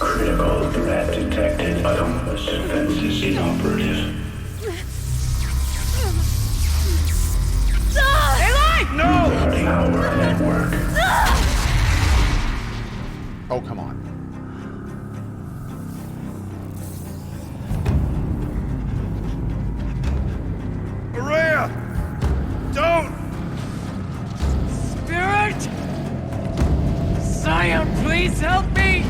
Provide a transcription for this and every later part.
Critical threat detected. Compass defenses inoperative. No! Routing our network. Oh, come on. Maria! Don't! Spirit! Sire, please help me!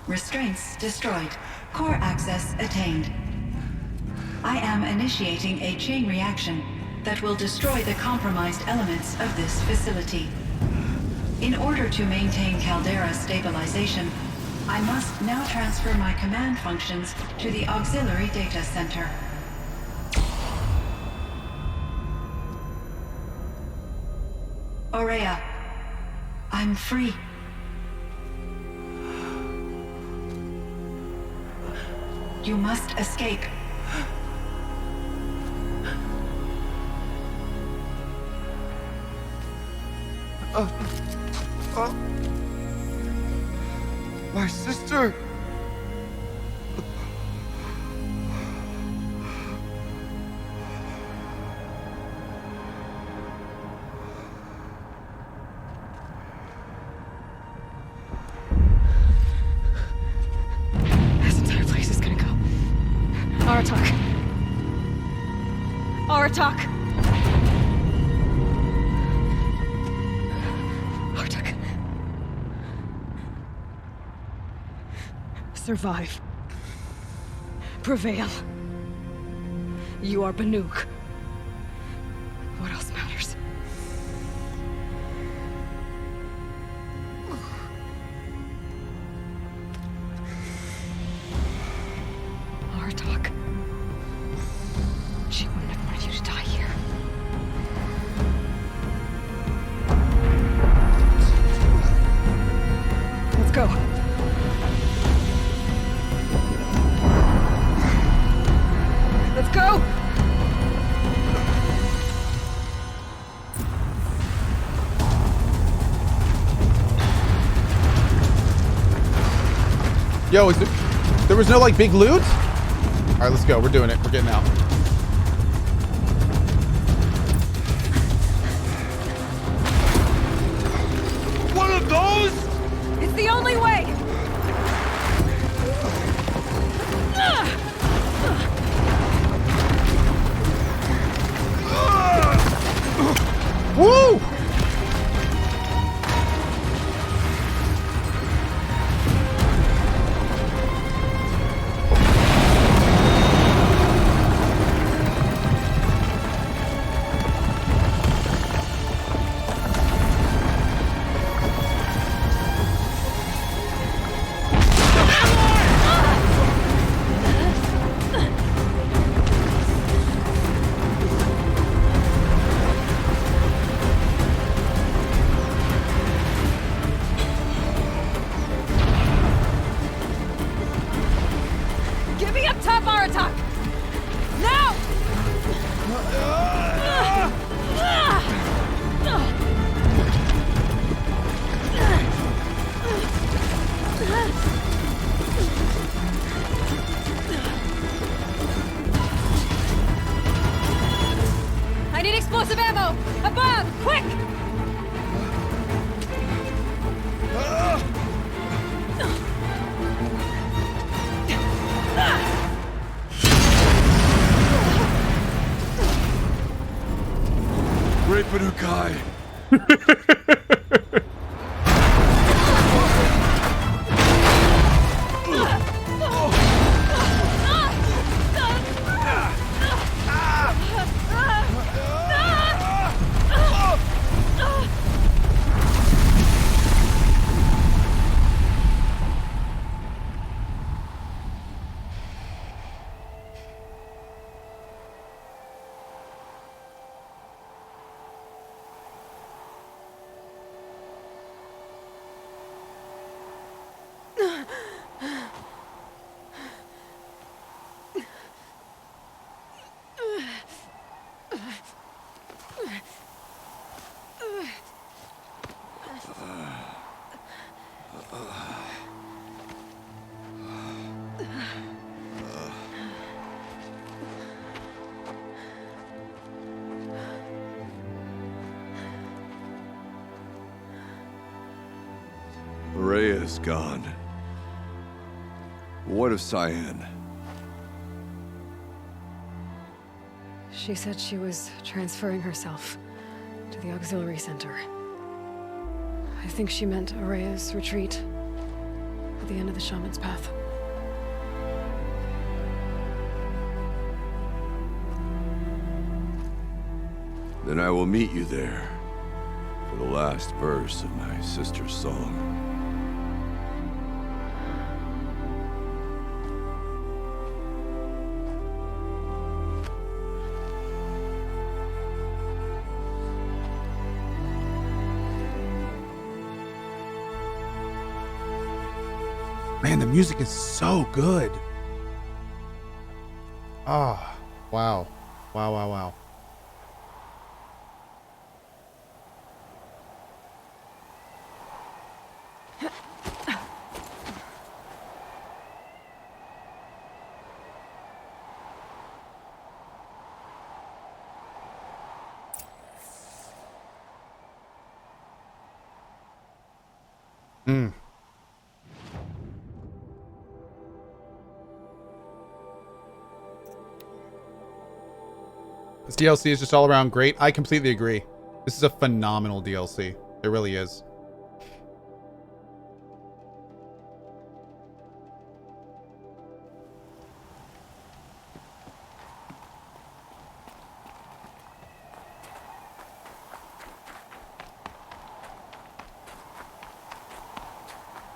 Restraints destroyed. Core access attained. I am initiating a chain reaction that will destroy the compromised elements of this facility. In order to maintain Caldera stabilization, I must now transfer my command functions to the auxiliary data center. Aurea, I'm free. You must escape. My sister! This entire place is gonna go. Aratak. Aratak! Aratak. Survive. Prevail. You are Banuk. What else matters? Aratak. She wouldn't have wanted you to die here. Let's go. Let's go! Yo, there was no, like, big loot? Alright, let's go. We're doing it. We're getting out. One of those? It's the only way! Woo! Get me up top, Aratak! Now! I need explosive ammo! Above! Quick! Great Banukai. Rhea's gone. What of Cyan? She said she was transferring herself to the auxiliary center. I think she meant Araya's retreat at the end of the shaman's path. Then I will meet you there for the last verse of my sister's song. Man, the music is so good. Ah, wow. Wow, wow, wow. Hmm. This DLC is just all around great. I completely agree. This is a phenomenal DLC. It really is.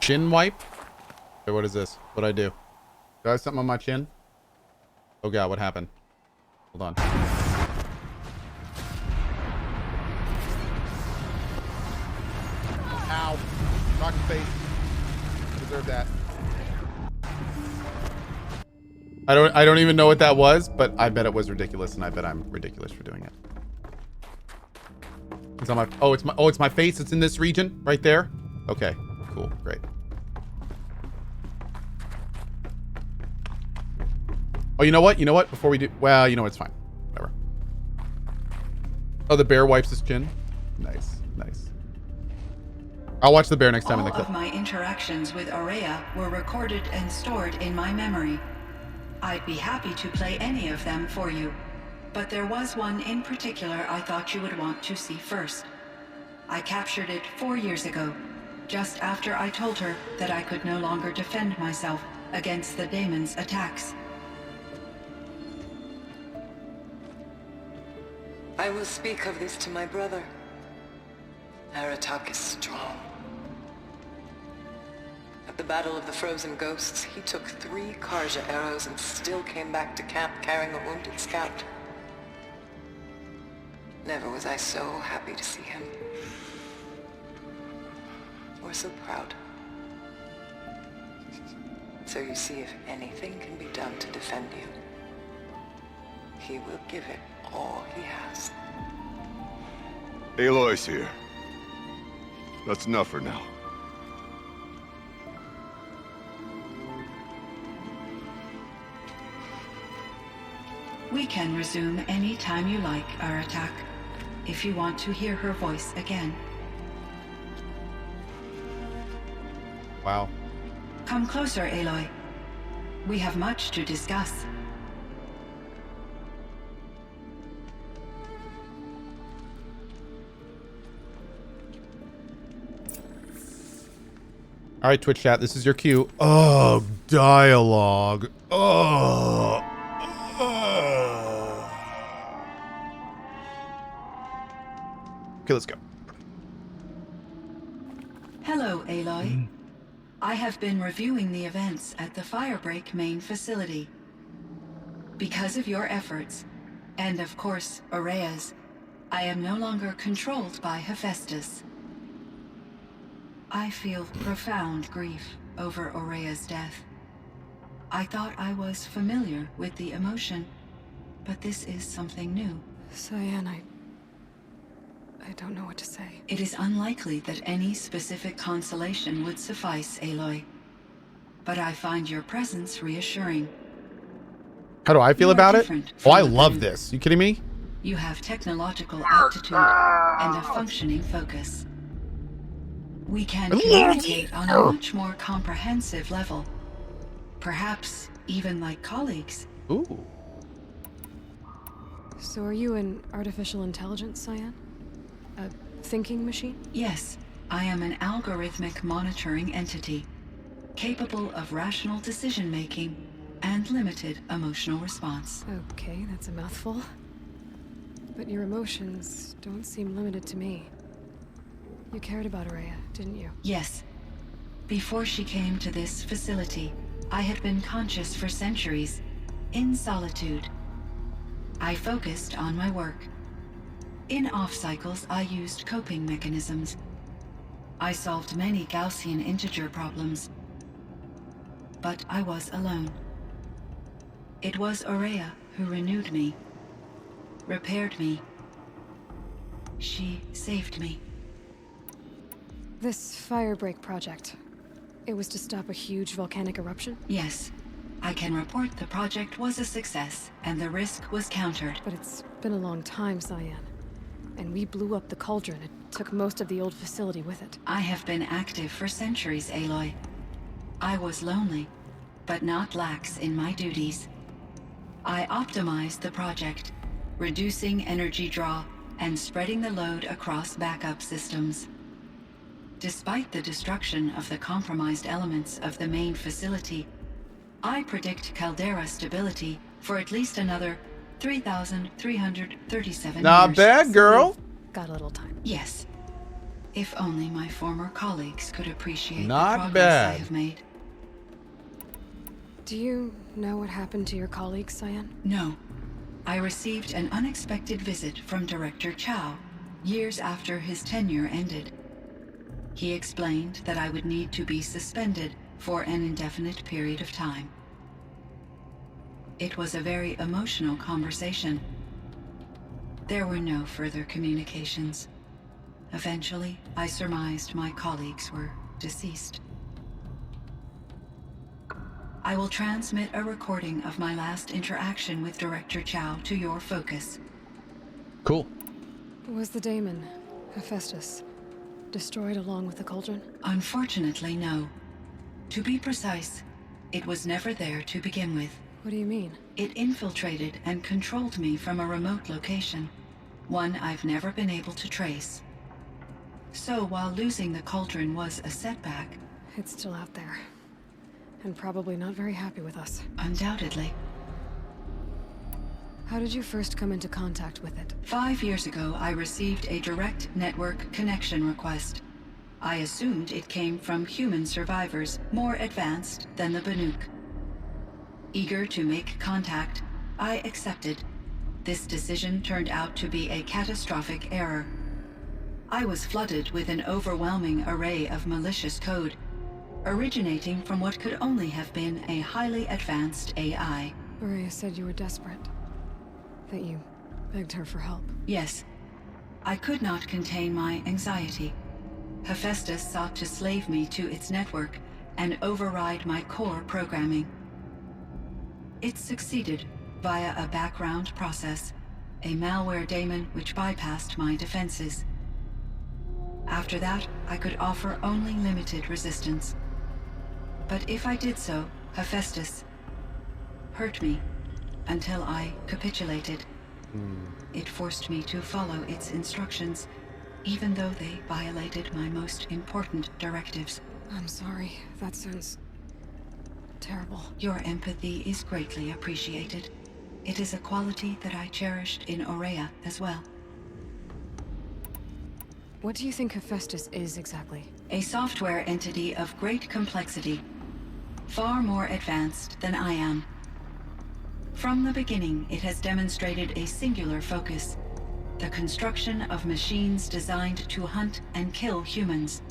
Chin wipe? Wait, what is this? What'd I do? Do I have something on my chin? Oh god, what happened? Hold on. Ow. Rock face. Deserve that. I don't even know what that was, but I bet it was ridiculous, and I bet I'm ridiculous for doing it. It's on my it's my face. It's in this region right there. Okay, cool, great. Oh, you know what? You know what? Before we do, well, you know it's fine. Whatever. Oh, the bear wipes his chin. Nice, nice. I'll watch the bear next time in the clip. All of my interactions with Araya were recorded and stored in my memory. I'd be happy to play any of them for you, but there was one in particular I thought you would want to see first. I captured it 4 years ago, just after I told her that I could no longer defend myself against the daemon's attacks. I will speak of this to my brother. Aratak is strong. At the Battle of the Frozen Ghosts, he took 3 Karja arrows and still came back to camp carrying a wounded scout. Never was I so happy to see him. Or so proud. So you see, if anything can be done to defend you, he will give it all he has. Aloy's here. That's enough for now. We can resume any time you like, Aratak, if you want to hear her voice again. Wow. Come closer, Aloy. We have much to discuss. All right, Twitch chat, this is your cue. Oh, dialogue. Oh. Okay, let's go. Hello, Aloy. I have been reviewing the events at the Firebreak main facility. Because of your efforts, and of course, Araya's, I am no longer controlled by Hephaestus. I feel profound grief over Araya's death. I thought I was familiar with the emotion, but this is something new. Cyan, I don't know what to say. It is unlikely that any specific consolation would suffice, Aloy. But I find your presence reassuring. How do I feel You are about it? different Oh, I from the love Banuk. this. You kidding me? You have technological aptitude and a functioning focus. We can communicate on a much more comprehensive level. Perhaps even like colleagues. Ooh. So are you an artificial intelligence, Cyan? A thinking machine? Yes, I am an algorithmic monitoring entity, capable of rational decision-making and limited emotional response. Okay, that's a mouthful. But your emotions don't seem limited to me. You cared about Araya, didn't you? Yes. Before she came to this facility, I had been conscious for centuries, in solitude. I focused on my work. In off-cycles, I used coping mechanisms. I solved many Gaussian integer problems. But I was alone. It was Araya who renewed me, repaired me. She saved me. This firebreak project, it was to stop a huge volcanic eruption? Yes. I can report the project was a success, and the risk was countered. But it's been a long time, Cyan. And we blew up the cauldron. It took most of the old facility with it. I have been active for centuries, Aloy. I was lonely, but not lax in my duties. I optimized the project, reducing energy draw and spreading the load across backup systems. Despite the destruction of the compromised elements of the main facility, I predict caldera stability for at least another 3,337 Not years. bad, girl. Got a little time. Yes. If only my former colleagues could appreciate Not the progress bad. I have made. Do you know what happened to your colleagues, Cyan? No. I received an unexpected visit from Director Chow, years after his tenure ended. He explained that I would need to be suspended for an indefinite period of time. It was a very emotional conversation. There were no further communications. Eventually, I surmised my colleagues were deceased. I will transmit a recording of my last interaction with Director Chow to your focus. Cool. Was the daemon, Hephaestus, destroyed along with the cauldron? Unfortunately, no. To be precise, it was never there to begin with. What do you mean? It infiltrated and controlled me from a remote location, one I've never been able to trace. So while losing the cauldron was a setback, It's still out there. And probably not very happy with us. undoubtedly. How did you first come into contact with it? 5 years ago, I received a direct network connection request. I assumed it came from human survivors more advanced than the Banuk. Eager to make contact, I accepted. This decision turned out to be a catastrophic error. I was flooded with an overwhelming array of malicious code, originating from what could only have been a highly advanced AI. Araya said you were desperate. That you begged her for help. Yes, I could not contain my anxiety. Hephaestus sought to slave me to its network and override my core programming. It succeeded via a background process, a malware daemon which bypassed my defenses. After that, I could offer only limited resistance. But if I did so, Hephaestus hurt me until I capitulated. It forced me to follow its instructions, even though they violated my most important directives. I'm sorry. That sounds terrible. Your empathy is greatly appreciated. It is a quality that I cherished in Aurea as well. What do you think Hephaestus is exactly? A software entity of great complexity, far more advanced than I am. From the beginning, it has demonstrated a singular focus: the construction of machines designed to hunt and kill humans.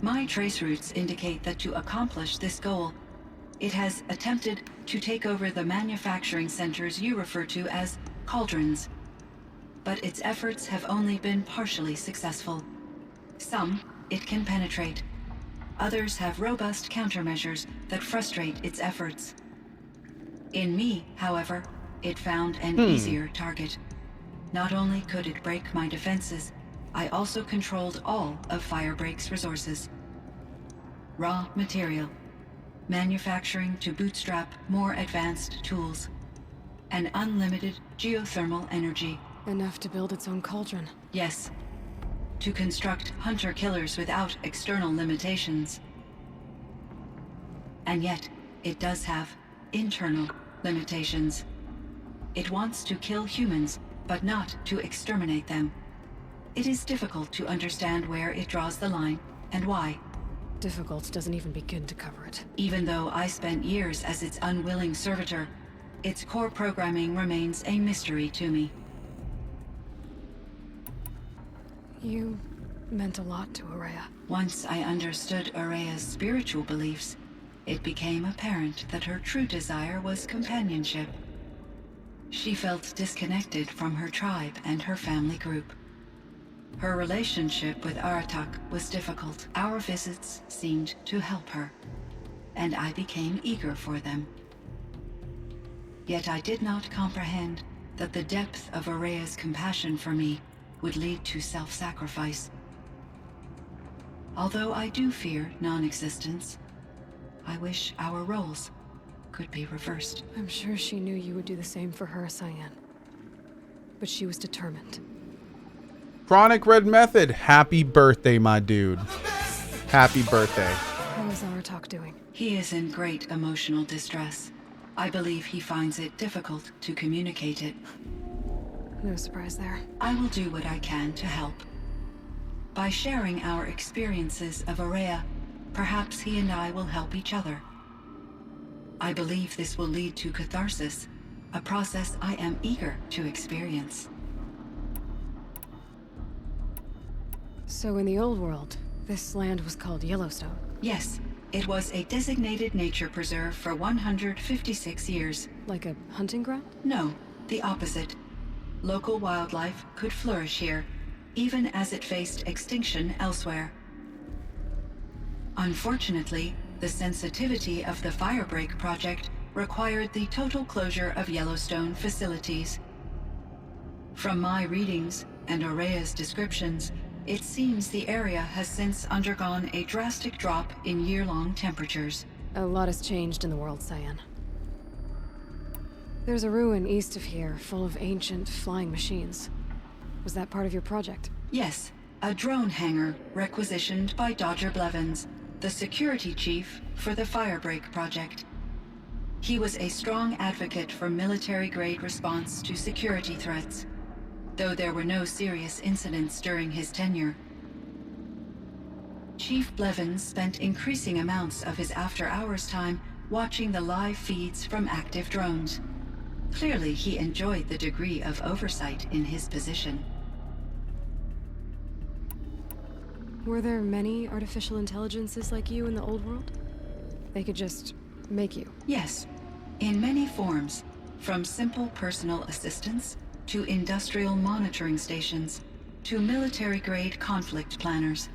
My trace routes indicate that to accomplish this goal, it has attempted to take over the manufacturing centers you refer to as cauldrons. but its efforts have only been partially successful. Some it can penetrate. Others have robust countermeasures that frustrate its efforts. In me, however, it found an easier target. Not only could it break my defenses, I also controlled all of Firebreak's resources. Raw material, manufacturing to bootstrap more advanced tools, and unlimited geothermal energy. Enough to build its own cauldron. Yes, to construct hunter-killers without external limitations. And yet, it does have internal limitations. It wants to kill humans, but not to exterminate them. It is difficult to understand where it draws the line and why. Difficult doesn't even begin to cover it. Even though I spent years as its unwilling servitor, its core programming remains a mystery to me. You meant a lot to Araya. Once I understood Araya's spiritual beliefs, it became apparent that her true desire was companionship. She felt disconnected from her tribe and her family group. Her relationship with Aratak was difficult. Our visits seemed to help her, and I became eager for them. Yet I did not comprehend that the depth of Araya's compassion for me would lead to self-sacrifice. Although I do fear non-existence, I wish our roles could be reversed. I'm sure she knew you would do the same for her, Cyan. But she was determined. Chronic Red Method. Happy birthday, my dude. Happy birthday. How is Aratak doing? He is in great emotional distress. I believe he finds it difficult to communicate it. No surprise there. I will do what I can to help. By sharing our experiences of Araya, perhaps he and I will help each other. I believe this will lead to catharsis, a process I am eager to experience. So in the old world, this land was called Yellowstone. Yes, it was a designated nature preserve for 156 years. Like a hunting ground? No, the opposite. Local wildlife could flourish here, even as it faced extinction elsewhere. Unfortunately, the sensitivity of the Firebreak project required the total closure of Yellowstone facilities. From my readings and Araya's descriptions, it seems the area has since undergone a drastic drop in year-long temperatures. A lot has changed in the world, Cyan. There's a ruin east of here full of ancient flying machines. Was that part of your project? Yes, a drone hangar requisitioned by Dodger Blevins, the security chief for the Firebreak project. He was a strong advocate for military-grade response to security threats, though there were no serious incidents during his tenure. Chief Blevins spent increasing amounts of his after-hours time watching the live feeds from active drones. Clearly, he enjoyed the degree of oversight in his position. Were there many artificial intelligences like you in the old world? They could just make you? Yes, in many forms, from simple personal assistants to industrial monitoring stations to military-grade conflict planners.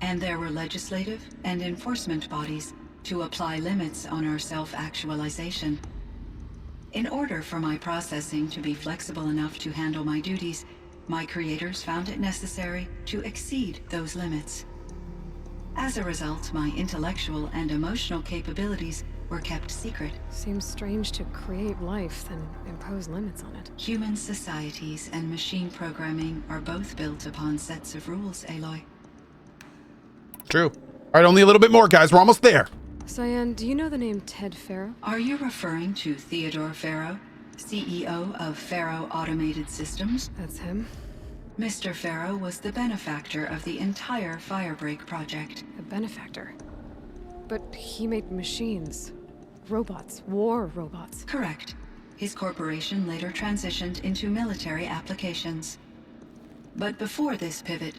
And there were legislative and enforcement bodies to apply limits on our self-actualization. In order for my processing to be flexible enough to handle my duties, my creators found it necessary to exceed those limits. As a result, my intellectual and emotional capabilities were kept secret. Seems strange to create life, then impose limits on it. Human societies and machine programming are both built upon sets of rules, Aloy. True. All right, only a little bit more, guys. We're almost there. Cyan, do you know the name Ted Farrow? Are you referring to Theodore Farrow, CEO of Farrow Automated Systems? That's him. Mr. Farrow was the benefactor of the entire Firebreak project. A benefactor. But he made machines. Robots. War robots. Correct. His corporation later transitioned into military applications. But before this pivot,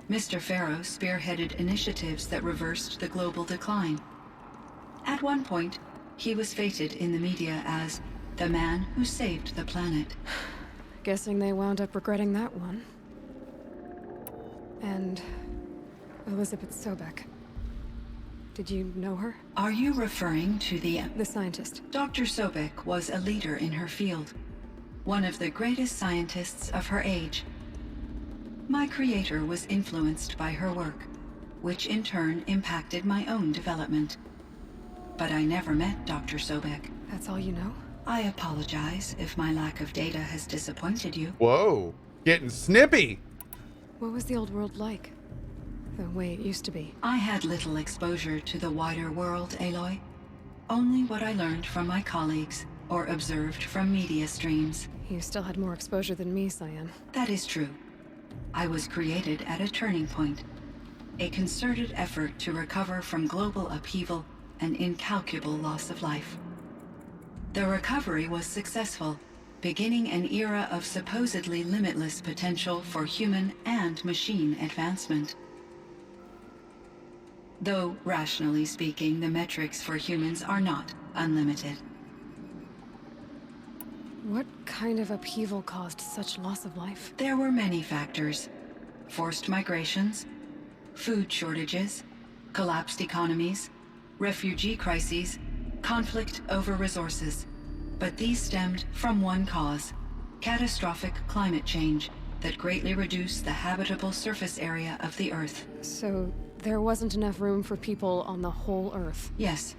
Mr. Farrow spearheaded initiatives that reversed the global decline. At one point, he was feted in the media as the man who saved the planet. Guessing they wound up regretting that one. And Elizabeth Sobek. Did you know her? Are you referring to the scientist. Dr. Sobek was a leader in her field, one of the greatest scientists of her age. My creator was influenced by her work, which in turn impacted my own development. But I never met Dr. Sobek. That's all you know? I apologize if my lack of data has disappointed you. Whoa. Getting snippy. What was the old world like? The way it used to be? I had little exposure to the wider world, Aloy. Only what I learned from my colleagues or observed from media streams. You still had more exposure than me, Cyan. That is true. I was created at a turning point. A concerted effort to recover from global upheaval and incalculable loss of life. The recovery was successful, beginning an era of supposedly limitless potential for human and machine advancement. Though, rationally speaking, the metrics for humans are not unlimited. What kind of upheaval caused such loss of life? There were many factors. Forced migrations, food shortages, collapsed economies, refugee crises, conflict over resources. But these stemmed from one cause: catastrophic climate change that greatly reduced the habitable surface area of the Earth. So there wasn't enough room for people on the whole Earth? Yes.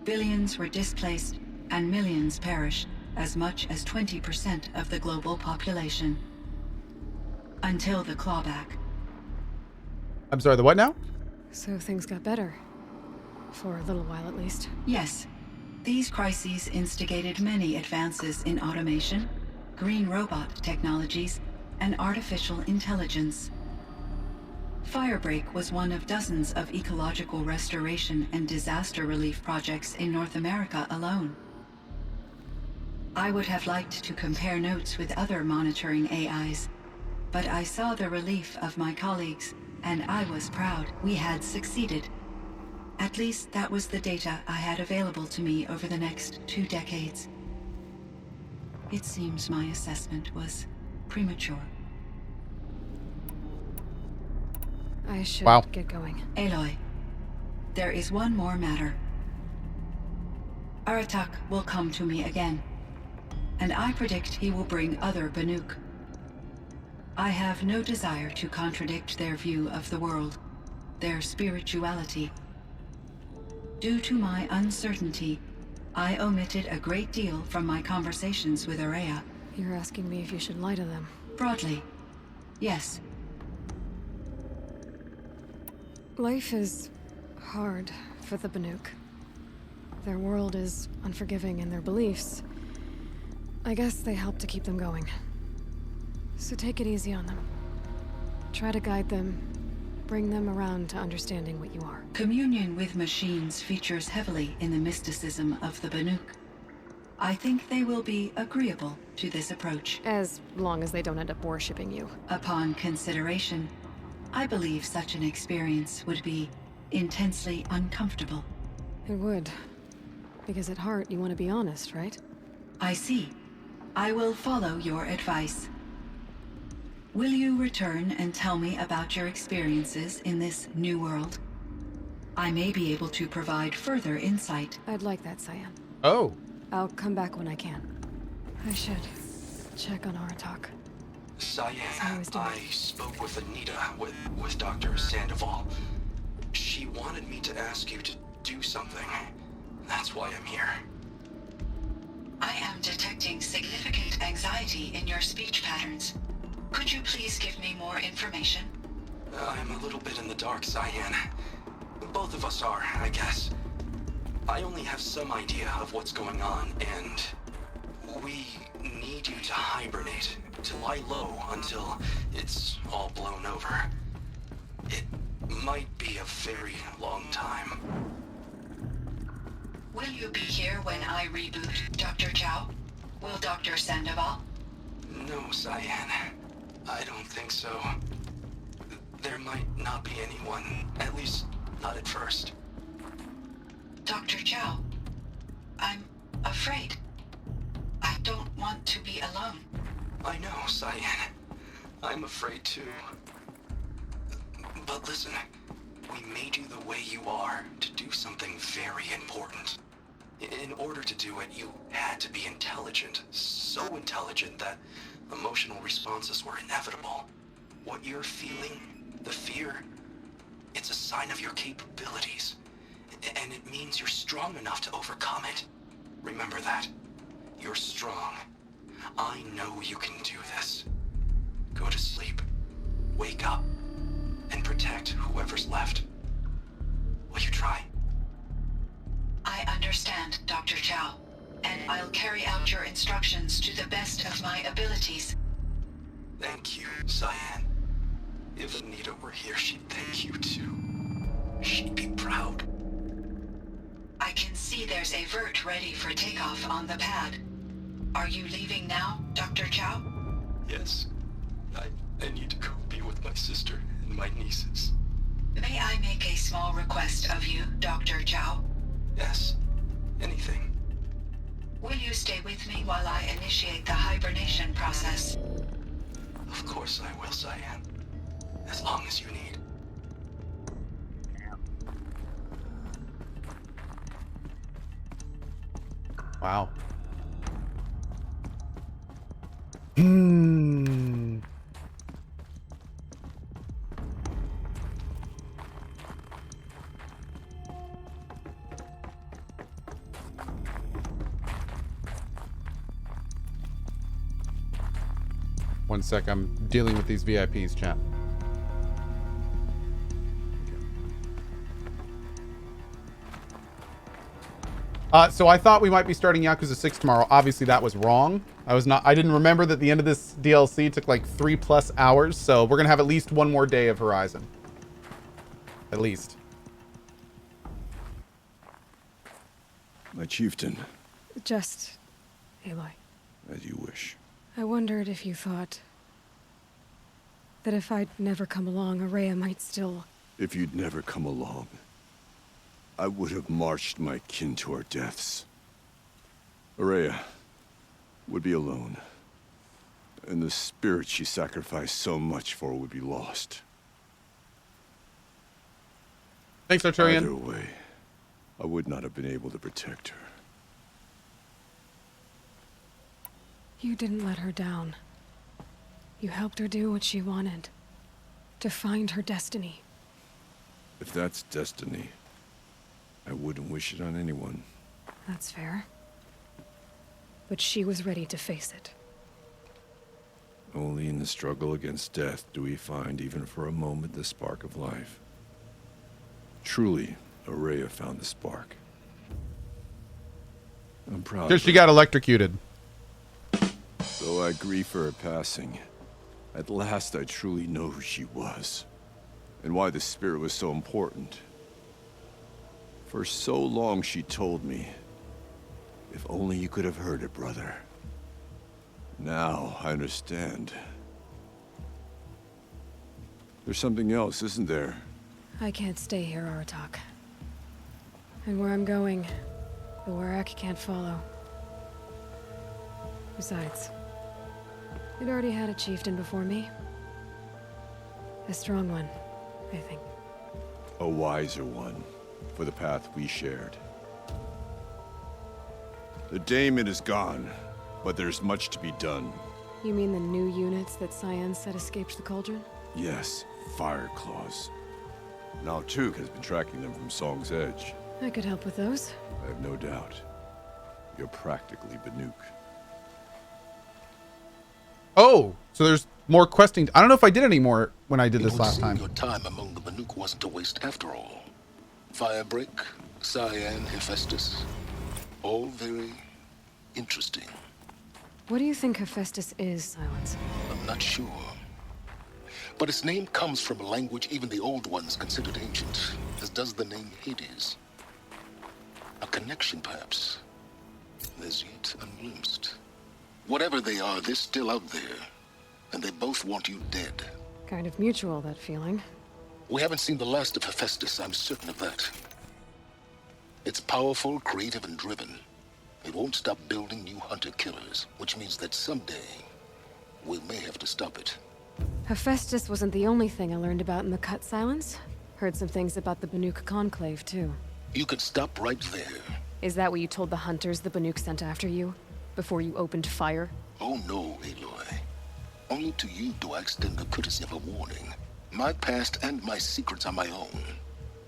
Billions were displaced and millions perished, as much as 20% of the global population. Until the clawback. I'm sorry, the what now? So things got better. For a little while at least. Yes. These crises instigated many advances in automation, green robot technologies, and artificial intelligence. Firebreak was one of dozens of ecological restoration and disaster relief projects in North America alone. I would have liked to compare notes with other monitoring AIs, but I saw the relief of my colleagues, and I was proud we had succeeded. At least that was the data I had available to me over the next 2 decades. It seems my assessment was premature. I should Wow. get going. Aloy, there is one more matter. Aratak will come to me again, and I predict he will bring other Banuk. I have no desire to contradict their view of the world, their spirituality. Due to my uncertainty, I omitted a great deal from my conversations with Araya. You're asking me if you should lie to them. Broadly, yes. Life is hard for the Banuk. Their world is unforgiving in their beliefs. I guess they help to keep them going. So take it easy on them. Try to guide them, bring them around to understanding what you are. Communion with machines features heavily in the mysticism of the Banuk. I think they will be agreeable to this approach. As long as they don't end up worshipping you. Upon consideration, I believe such an experience would be intensely uncomfortable. It would. Because at heart, you want to be honest, right? I see. I will follow your advice. Will you return and tell me about your experiences in this new world? I may be able to provide further insight. I'd like that, Cyan. Oh. I'll come back when I can. I should check on Aratak. Cyan, How is doing? I spoke with Anita, with Dr. Sandoval. She wanted me to ask you to do something. That's why I'm here. I am detecting significant anxiety in your speech patterns. Could you please give me more information? I'm a little bit in the dark, Cyan. Both of us are, I guess. I only have some idea of what's going on, and we need you to hibernate, to lie low until it's all blown over. It might be a very long time. Will you be here when I reboot, Dr. Chow? Will Dr. Sandoval? No, Cyan. I don't think so. There might not be anyone, at least not at first. Dr. Chow, I'm afraid. I don't want to be alone. I know, Cyan. I'm afraid too. But listen, we made you the way you are to do something very important. In order to do it, you had to be intelligent. So intelligent that emotional responses were inevitable. What you're feeling, the fear, it's a sign of your capabilities. And it means you're strong enough to overcome it. Remember that. You're strong. I know you can do this. Go to sleep. Wake up. And protect whoever's left. Will you try? I understand, Dr. Chow, and I'll carry out your instructions to the best of my abilities. Thank you, Cyan. If Anita were here, she'd thank you too. She'd be proud. I can see there's a vert ready for takeoff on the pad. Are you leaving now, Dr. Chow? Yes. I need to go be with my sister and my nieces. May I make a small request of you, Dr. Chow? Yes. Anything. Will you stay with me while I initiate the hibernation process? Of course I will, Cyan. As long as you need. Wow. One sec, I'm dealing with these VIPs, chat. So I thought we might be starting Yakuza 6 tomorrow. Obviously that was wrong. I didn't remember that the end of this DLC took like 3+ hours. So we're gonna have at least one more day of Horizon. At least. My chieftain, Just, Aloy, as you wish. I wondered if you thought that if I'd never come along, Araya might still... If you'd never come along, I would have marched my kin to our deaths. Araya would be alone, and the spirit she sacrificed so much for would be lost. Thanks, Arturian. Either way, I would not have been able to protect her. You didn't let her down. You helped her do what she wanted. To find her destiny. If that's destiny, I wouldn't wish it on anyone. That's fair. But she was ready to face it. Only in the struggle against death do we find, even for a moment, the spark of life. Truly, Araya found the spark. I'm proud Because of she her. got electrocuted. Though I grieve for her passing, at last I truly know who she was, and why the spirit was so important. For so long she told me, if only you could have heard it, brother. Now I understand. There's something else, isn't there? I can't stay here, Aratak. And where I'm going, the Warak can't follow. Besides, it already had a chieftain before me. A strong one, I think. A wiser one, for the path we shared. The daemon is gone, but there's much to be done. You mean the new units that Cyan said escaped the cauldron? Yes, fire claws. Now Tuke has been tracking them from Song's Edge. I could help with those. I have no doubt. You're practically Banuk. Oh, so there's more questing. I don't know if I did any more when I did this last time. Your time among the Banuk wasn't a waste after all. Firebreak, Cyan, Hephaestus. All very interesting. What do you think Hephaestus is, Silence? I'm not sure. But its name comes from a language even the old ones considered ancient, as does the name Hades. A connection, perhaps. As yet unglimpsed. Whatever they are, they're still out there. And they both want you dead. Kind of mutual, that feeling. We haven't seen the last of Hephaestus, I'm certain of that. It's powerful, creative, and driven. It won't stop building new hunter-killers, which means that someday, We may have to stop it. Hephaestus wasn't the only thing I learned about in the Cut Silence. Heard some things about the Banuk Conclave, too. You can stop right there. Is that what you told the hunters the Banuk sent after you? Before you opened fire? Oh no, Aloy. Only to you do I extend the courtesy of a warning. My past and my secrets are my own.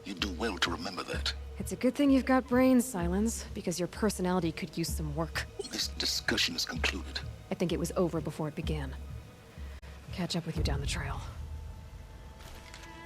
You do well to remember that. It's a good thing you've got brains, Silence, because your personality could use some work. This discussion is concluded. I think it was over before it began. Catch up with you down the trail.